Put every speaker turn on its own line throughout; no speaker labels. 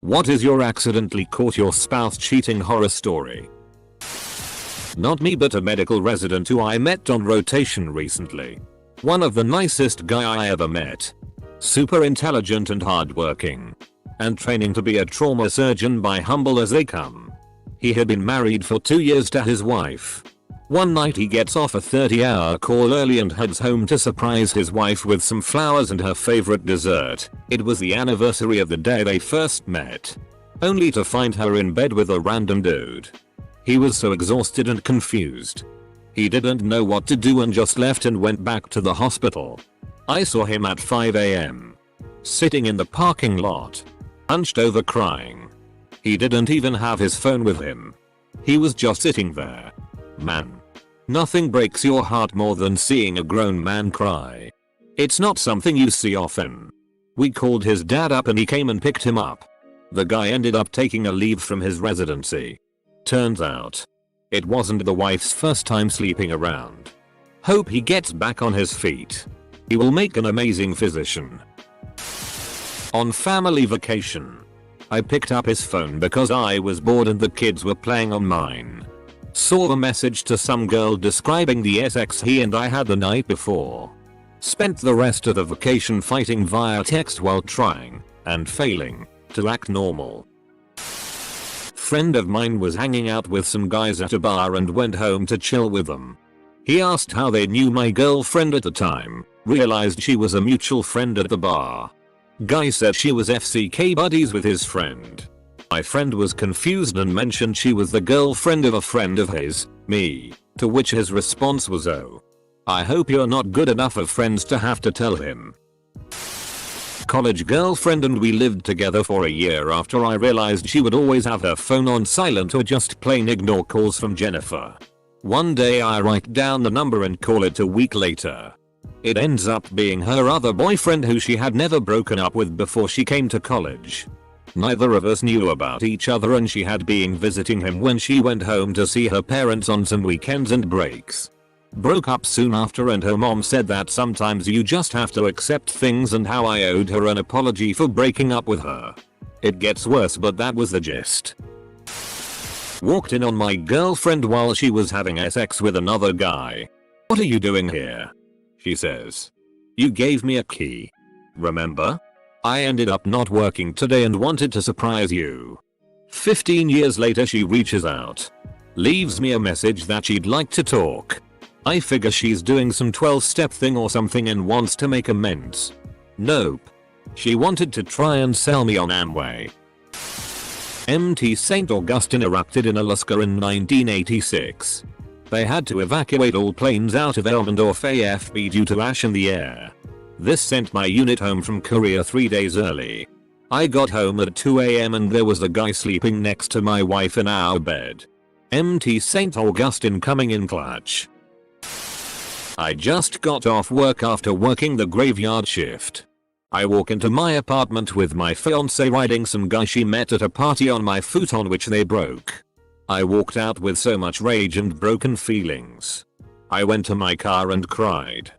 What is your accidentally caught your spouse cheating horror story? Not me, but a medical resident who I met on rotation recently. One of the nicest guy I ever met. Super intelligent and hardworking. And training to be a trauma surgeon by humble as they come. He had been married for 2 years to his wife. One night he gets off a 30-hour call early and heads home to surprise his wife with some flowers and her favorite dessert. It was the anniversary of the day they first met. Only to find her in bed with a random dude. He was so exhausted and confused. He didn't know what to do and just left and went back to the hospital. I saw him at 5 AM. Sitting in the parking lot. Hunched over crying. He didn't even have his phone with him. He was just sitting there. Man. Nothing breaks your heart more than seeing a grown man cry. It's not something you see often. We called his dad up and he came and picked him up. The guy ended up taking a leave from his residency. Turns out, it wasn't the wife's first time sleeping around. Hope he gets back on his feet. He will make an amazing physician. On family vacation. I picked up his phone because I was bored and the kids were playing on mine. Saw a message to some girl describing the sex he and I had the night before. Spent the rest of the vacation fighting via text while trying, and failing, to act normal. Friend of mine was hanging out with some guys at a bar and went home to chill with them. He asked how they knew my girlfriend at the time, realized she was a mutual friend at the bar. Guy said she was FCK buddies with his friend. My friend was confused and mentioned she was the girlfriend of a friend of his, me, to which his response was, "Oh. I hope you're not good enough of friends to have to tell him." College girlfriend and we lived together for a year after I realized she would always have her phone on silent or just plain ignore calls from Jennifer. One day I write down the number and call it a week later. It ends up being her other boyfriend who she had never broken up with before she came to college. Neither of us knew about each other and she had been visiting him when she went home to see her parents on some weekends and breaks. Broke up soon after and her mom said that sometimes you just have to accept things and how I owed her an apology for breaking up with her. It gets worse, but that was the gist. Walked in on my girlfriend while she was having sex with another guy. "What are you doing here?" she says. "You gave me a key. Remember? I ended up not working today and wanted to surprise you." 15 years later she reaches out. Leaves me a message that she'd like to talk. I figure she's doing some 12-step thing or something and wants to make amends. Nope. She wanted to try and sell me on Amway. Mt. St. Augustine erupted in Alaska in 1986. They had to evacuate all planes out of Elmendorf AFB due to ash in the air. This sent my unit home from Korea 3 days early. I got home at 2 AM and there was a guy sleeping next to my wife in our bed. Mt. St. Augustine coming in clutch. I just got off work after working the graveyard shift. I walk into my apartment with my fiance riding some guy she met at a party on my futon which they broke. I walked out with so much rage and broken feelings. I went to my car and cried.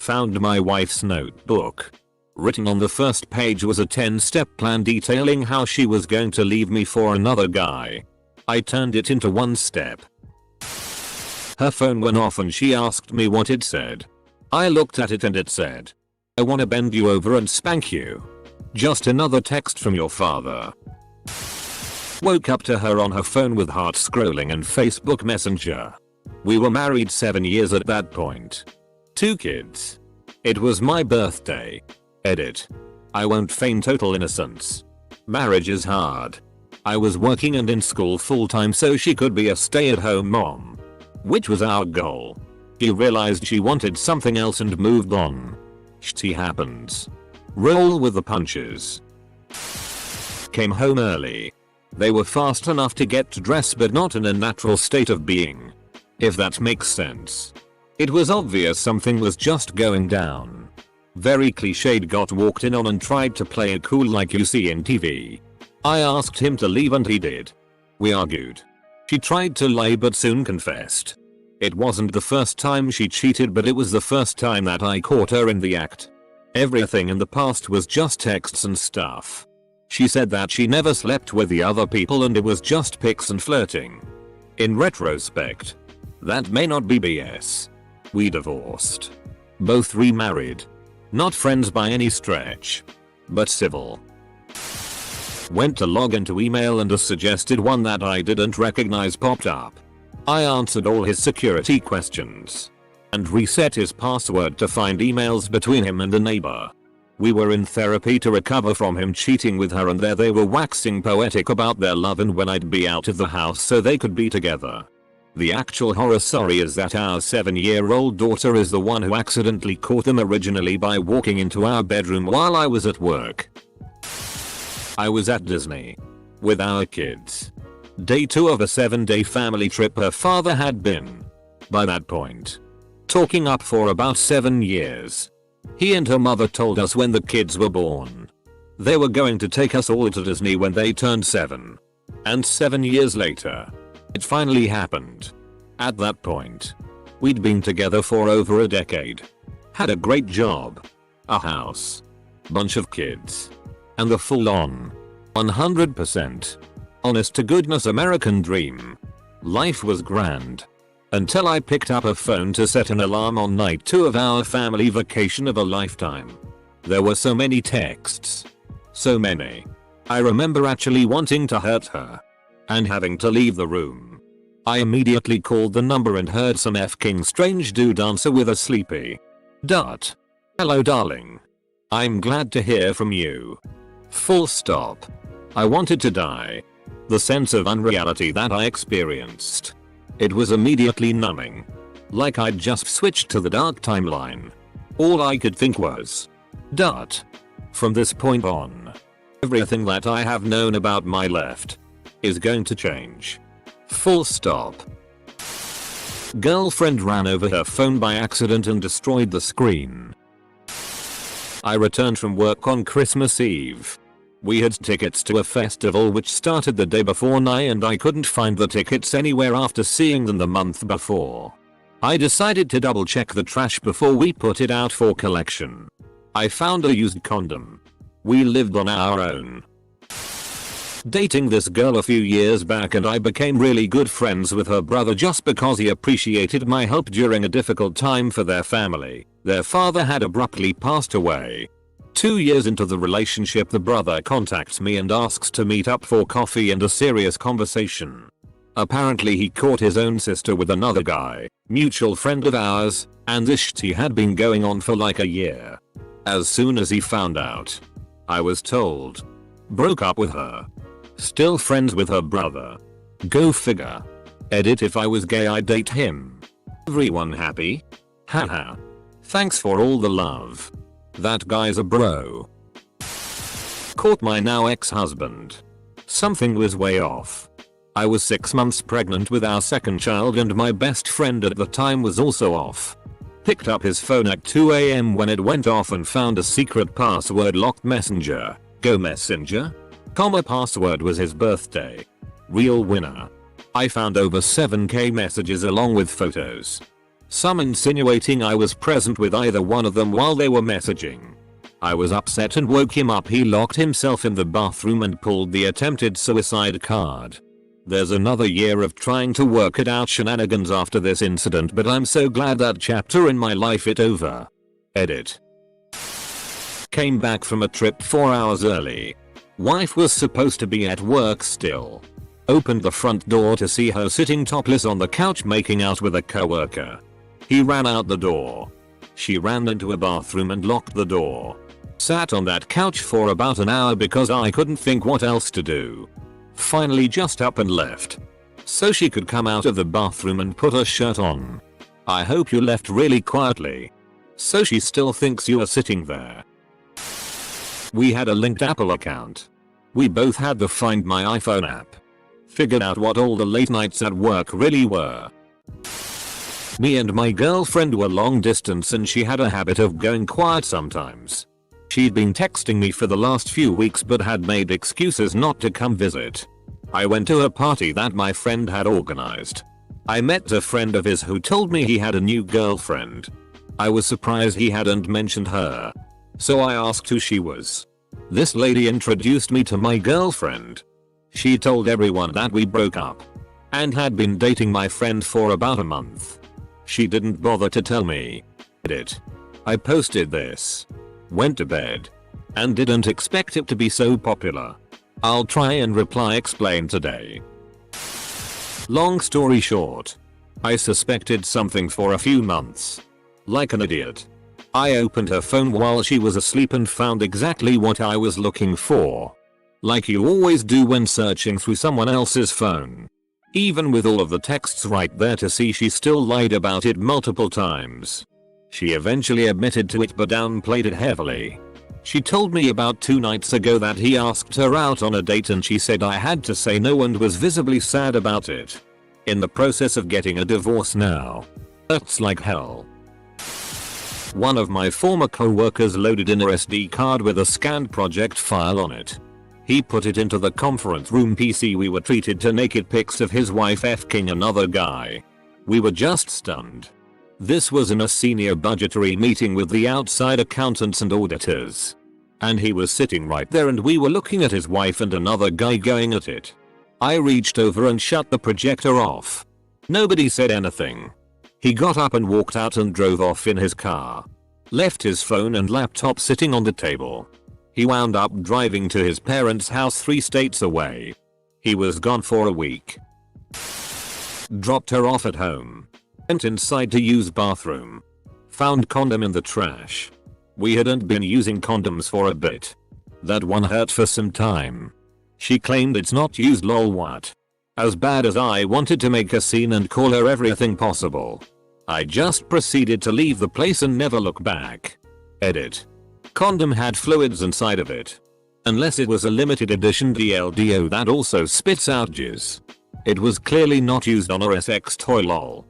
Found my wife's notebook. Written on the first page was a 10-step plan detailing how she was going to leave me for another guy. I turned it into one step. Her phone went off and she asked me what it said. I looked at it and it said, "I wanna bend you over and spank you. Just another text from your father." Woke up to her on her phone with heart scrolling and Facebook Messenger. We were married 7 years at that point. 2 kids. It was my birthday. Edit. I won't feign total innocence. Marriage is hard. I was working and in school full time so she could be a stay-at-home mom. Which was our goal. She realized she wanted something else and moved on. Shit happens. Roll with the punches. Came home early. They were fast enough to get dressed but not in a natural state of being. If that makes sense. It was obvious something was just going down. Very cliched, got walked in on and tried to play it cool like you see in TV. I asked him to leave and he did. We argued. She tried to lie but soon confessed. It wasn't the first time she cheated, but it was the first time that I caught her in the act. Everything in the past was just texts and stuff. She said that she never slept with the other people and it was just pics and flirting. In retrospect, that may not be BS. We divorced. Both remarried. Not friends by any stretch. But civil. Went to log into email and a suggested one that I didn't recognize popped up. I answered all his security questions. And reset his password to find emails between him and a neighbor. We were in therapy to recover from him cheating with her and there they were waxing poetic about their love and when I'd be out of the house so they could be together. The actual horror story is that our 7-year-old daughter is the one who accidentally caught them originally by walking into our bedroom while I was at work. I was at Disney. With our kids. Day 2 of a 7-day family trip her father had been. By that point. Talking up for about 7 years. He and her mother told us when the kids were born. They were going to take us all to Disney when they turned 7. And 7 years later. It finally happened. At that point. We'd been together for over a decade. Had a great job. A house. Bunch of kids. And the full-on. 100%. Honest to goodness American dream. Life was grand. Until I picked up a phone to set an alarm on night 2 of our family vacation of a lifetime. There were so many texts. So many. I remember actually wanting to hurt her. And having to leave the room. I immediately called the number and heard some f***ing strange dude answer with a sleepy. Dot. Hello darling. I'm glad to hear from you. Full stop. I wanted to die. The sense of unreality that I experienced. It was immediately numbing. Like I'd just switched to the dark timeline. All I could think was. Dot. From this point on. Everything that I have known about my left. Is going to change. Full stop. Girlfriend ran over her phone by accident and destroyed the screen. I returned from work on Christmas Eve. We had tickets to a festival which started the day before and I couldn't find the tickets anywhere after seeing them the month before. I decided to double check the trash before we put it out for collection. I found a used condom. We lived on our own. Dating this girl a few years back and I became really good friends with her brother just because he appreciated my help during a difficult time for their family. Their father had abruptly passed away. 2 years into the relationship the brother contacts me and asks to meet up for coffee and a serious conversation. Apparently he caught his own sister with another guy, mutual friend of ours, and this shit had been going on for like a year. As soon as he found out, I was told. Broke up with her. Still friends with her brother. Go figure. Edit if I was gay I'd date him. Everyone happy? Haha. Thanks for all the love. That guy's a bro. Caught my now ex-husband. Something was way off. I was 6 months pregnant with our second child and my best friend at the time was also off. Picked up his phone at 2 AM when it went off and found a secret password locked messenger. Go messenger? Password was his birthday. Real winner. I found over 7k messages along with photos. Some insinuating I was present with either one of them while they were messaging. I was upset and woke him up. He locked himself in the bathroom and pulled the attempted suicide card. There's another year of trying to work it out shenanigans after this incident but I'm so glad that chapter in my life is over. Edit. Came back from a trip 4 hours early. Wife was supposed to be at work still. Opened the front door to see her sitting topless on the couch making out with a coworker. He ran out the door. She ran into a bathroom and locked the door. Sat on that couch for about an hour because I couldn't think what else to do. Finally just up and left. So she could come out of the bathroom and put her shirt on. I hope you left really quietly. So she still thinks you are sitting there. We had a linked Apple account. We both had the Find My iPhone app. Figured out what all the late nights at work really were. Me and my girlfriend were long distance and she had a habit of going quiet sometimes. She'd been texting me for the last few weeks but had made excuses not to come visit. I went to a party that my friend had organized. I met a friend of his who told me he had a new girlfriend. I was surprised he hadn't mentioned her. So I asked who she was. This lady introduced me to my girlfriend. She told everyone that we broke up and had been dating my friend for about a month. She didn't bother to tell me. I posted this, went to bed, and didn't expect it to be so popular. I'll try and explain today. Long story short, I suspected something for a few months. Like an idiot. I opened her phone while she was asleep and found exactly what I was looking for. Like you always do when searching through someone else's phone. Even with all of the texts right there to see, she still lied about it multiple times. She eventually admitted to it but downplayed it heavily. She told me about 2 nights ago that he asked her out on a date and she said I had to say no and was visibly sad about it. In the process of getting a divorce now. That's like hell. One of my former co-workers loaded in a SD card with a scanned project file on it. He put it into the conference room PC we were treated to naked pics of his wife f***ing another guy. We were just stunned. This was in a senior budgetary meeting with the outside accountants and auditors. And he was sitting right there and we were looking at his wife and another guy going at it. I reached over and shut the projector off. Nobody said anything. He got up and walked out and drove off in his car. Left his phone and laptop sitting on the table. He wound up driving to his parents' house 3 states away. He was gone for a week. Dropped her off at home. Went inside to use bathroom. Found condom in the trash. We hadn't been using condoms for a bit. That one hurt for some time. She claimed it's not used, lol what. As bad as I wanted to make a scene and call her everything possible, I just proceeded to leave the place and never look back. Condom had fluids inside of it. Unless it was a limited edition DLDO that also spits out jizz. It was clearly not used on a sex toy, lol.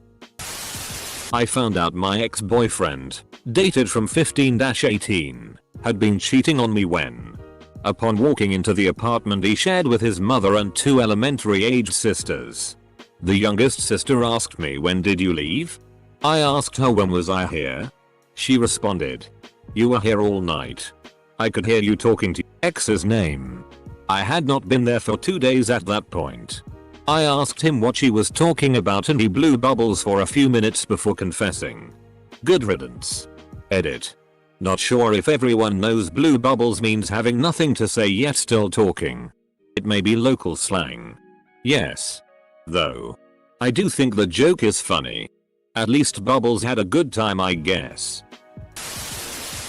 I found out my ex-boyfriend, dated from 15-18, had been cheating on me when, upon walking into the apartment he shared with his mother and 2 elementary-aged sisters. The youngest sister asked me, "When did you leave?" I asked her, "When was I here?" She responded, "You were here all night. I could hear you talking to your ex's name." I had not been there for 2 days at that point. I asked him what she was talking about and he blew bubbles for a few minutes before confessing. Good riddance. Not sure if everyone knows blue bubbles means having nothing to say yet still talking. It may be local slang. Yes. Though. I do think the joke is funny. At least Bubbles had a good time, I guess.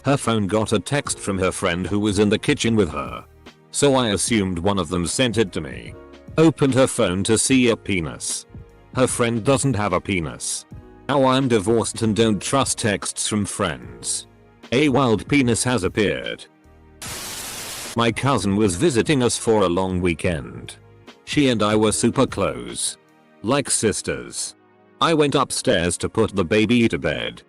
Her phone got a text from her friend who was in the kitchen with her. So I assumed one of them sent it to me. Opened her phone to see a penis. Her friend doesn't have a penis. Now I'm divorced and don't trust texts from friends. A wild penis has appeared. My cousin was visiting us for a long weekend. She and I were super close. Like sisters. I went upstairs to put the baby to bed.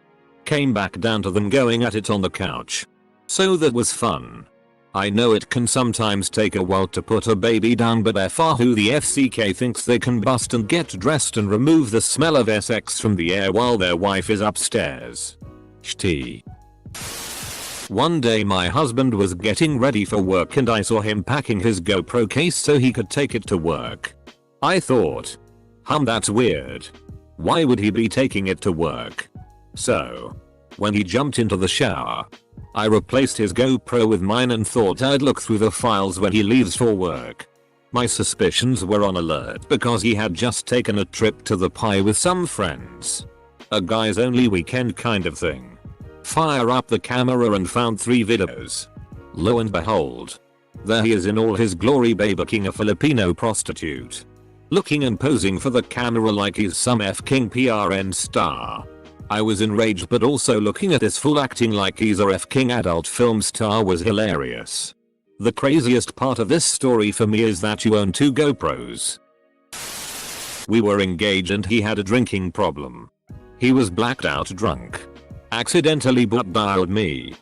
Came back down to them going at it on the couch. So that was fun. I know it can sometimes take a while to put a baby down, but FR who the FCK thinks they can bust and get dressed and remove the smell of sex from the air while their wife is upstairs. Shti. One day my husband was getting ready for work and I saw him packing his GoPro case so he could take it to work. I thought, that's weird. Why would he be taking it to work? So, when he jumped into the shower, I replaced his GoPro with mine and thought I'd look through the files when he leaves for work. My suspicions were on alert because he had just taken a trip to the Pi with some friends. A guys only weekend kind of thing. Fire up the camera and found 3 videos. Lo and behold. There he is in all his glory, babying a Filipino prostitute. Looking and posing for the camera like he's some F-King PRN star. I was enraged, but also looking at this fool acting like he's a F-King adult film star was hilarious. The craziest part of this story for me is that you own 2 GoPros. We were engaged and he had a drinking problem. He was blacked out drunk. Accidentally butt dialed me.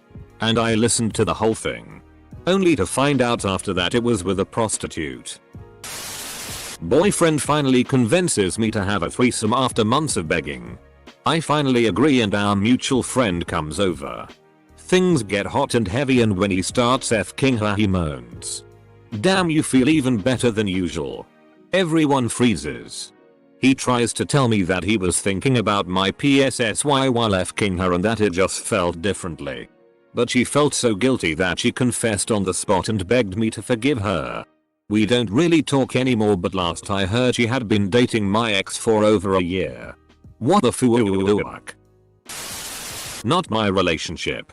And I listened to the whole thing. Only to find out after that it was with a prostitute. Boyfriend finally convinces me to have a threesome after months of begging. I finally agree and our mutual friend comes over. Things get hot and heavy, and when he starts f-king her he moans. Damn, you feel even better than usual. Everyone freezes. He tries to tell me that he was thinking about my PSSY while f-king her and that it just felt differently. But she felt so guilty that she confessed on the spot and begged me to forgive her. We don't really talk anymore, but last I heard she had been dating my ex for over a year. What the fuck? Not my relationship.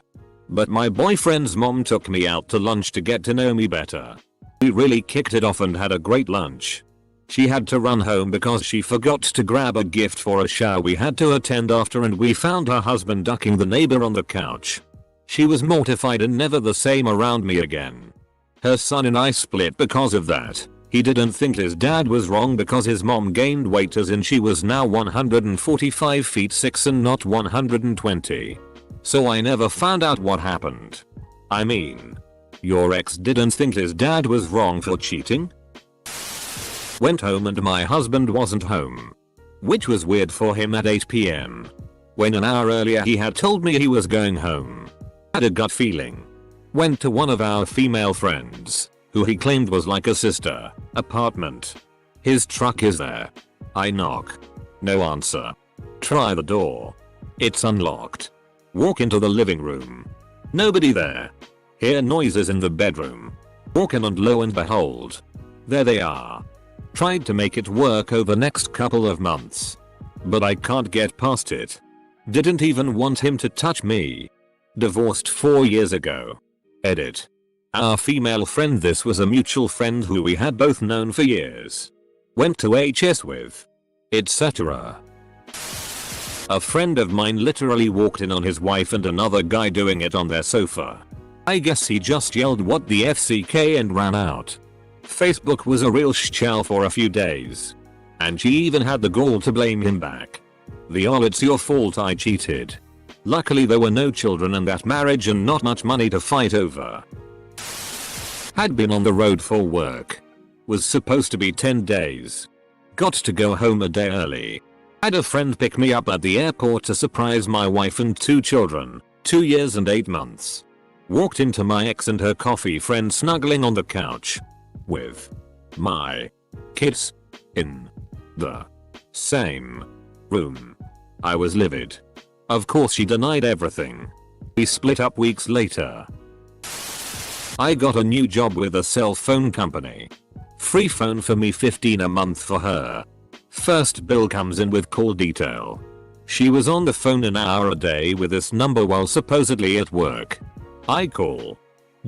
But my boyfriend's mom took me out to lunch to get to know me better. We really kicked it off and had a great lunch. She had to run home because she forgot to grab a gift for a show we had to attend after, and we found her husband ducking the neighbor on the couch. She was mortified and never the same around me again. Her son and I split because of that. He didn't think his dad was wrong because his mom gained weight, as in she was now 145 feet 6 and not 120. So I never found out what happened. I mean, your ex didn't think his dad was wrong for cheating? Went home and my husband wasn't home. Which was weird for him at 8 PM. When an hour earlier he had told me he was going home. Had a gut feeling. Went to one of our female friends, who he claimed was like a sister, apartment. His truck is there. I knock. No answer. Try the door. It's unlocked. Walk into the living room. Nobody there. Hear noises in the bedroom. Walk in and lo and behold, there they are. Tried to make it work over next couple of months. But I can't get past it. Didn't even want him to touch me. Divorced 4 years ago. Edit. Our female friend, this was a mutual friend who we had both known for years. Went to HS with. Etc. A friend of mine literally walked in on his wife and another guy doing it on their sofa. I guess he just yelled what the FCK and ran out. Facebook was a real shell for a few days. And she even had the gall to blame him back. It's your fault I cheated. Luckily there were no children in that marriage and not much money to fight over. Had been on the road for work. Was supposed to be 10 days. Got to go home a day early. Had a friend pick me up at the airport to surprise my wife and 2 children, 2 years and 8 months. Walked into my ex and her coffee friend snuggling on the couch. With my kids in the same room. I was livid. Of course she denied everything. We split up weeks later. I got a new job with a cell phone company. Free phone for me, 15 a month for her. First bill comes in with call detail. She was on the phone an hour a day with this number while supposedly at work. I call.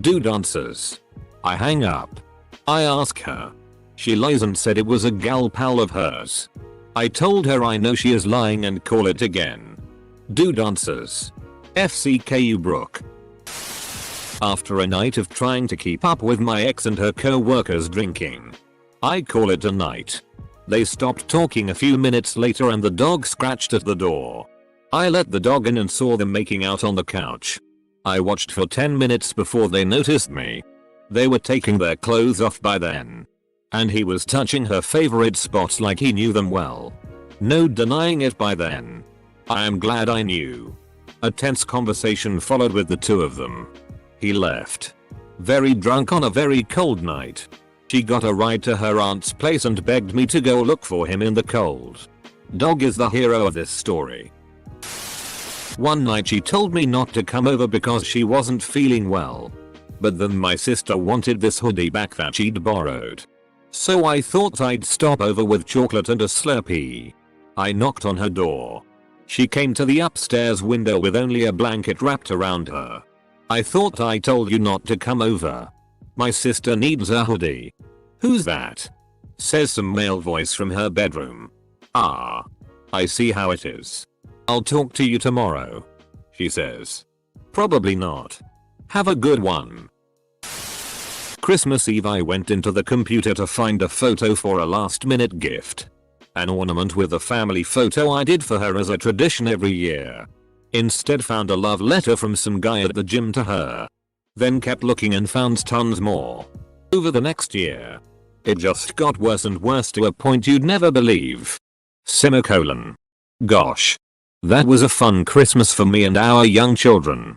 Dude answers. I hang up. I ask her. She lies and said it was a gal pal of hers. I told her I know she is lying and call it again. Dude answers. FCKU Brooke. After a night of trying to keep up with my ex and her co-workers drinking, I call it a night. They stopped talking a few minutes later and the dog scratched at the door. I let the dog in and saw them making out on the couch. I watched for 10 minutes before they noticed me. They were taking their clothes off by then. And he was touching her favorite spots like he knew them well. No denying it by then. I am glad I knew. A tense conversation followed with the two of them. He left. Very drunk on a very cold night. She got a ride to her aunt's place and begged me to go look for him in the cold. Dog is the hero of this story. One night she told me not to come over because she wasn't feeling well. But then my sister wanted this hoodie back that she'd borrowed. So I thought I'd stop over with chocolate and a Slurpee. I knocked on her door. She came to the upstairs window with only a blanket wrapped around her. I thought I told you not to come over. My sister needs a hoodie. Who's that? Says some male voice from her bedroom. Ah. I see how it is. I'll talk to you tomorrow. She says. Probably not. Have a good one. Christmas Eve I went into the computer to find a photo for a last minute gift. An ornament with a family photo I did for her as a tradition every year. Instead found a love letter from some guy at the gym to her. Then kept looking and found tons more. Over the next year. It just got worse and worse to a point you'd never believe. Semicolon. Gosh. That was a fun Christmas for me and our young children.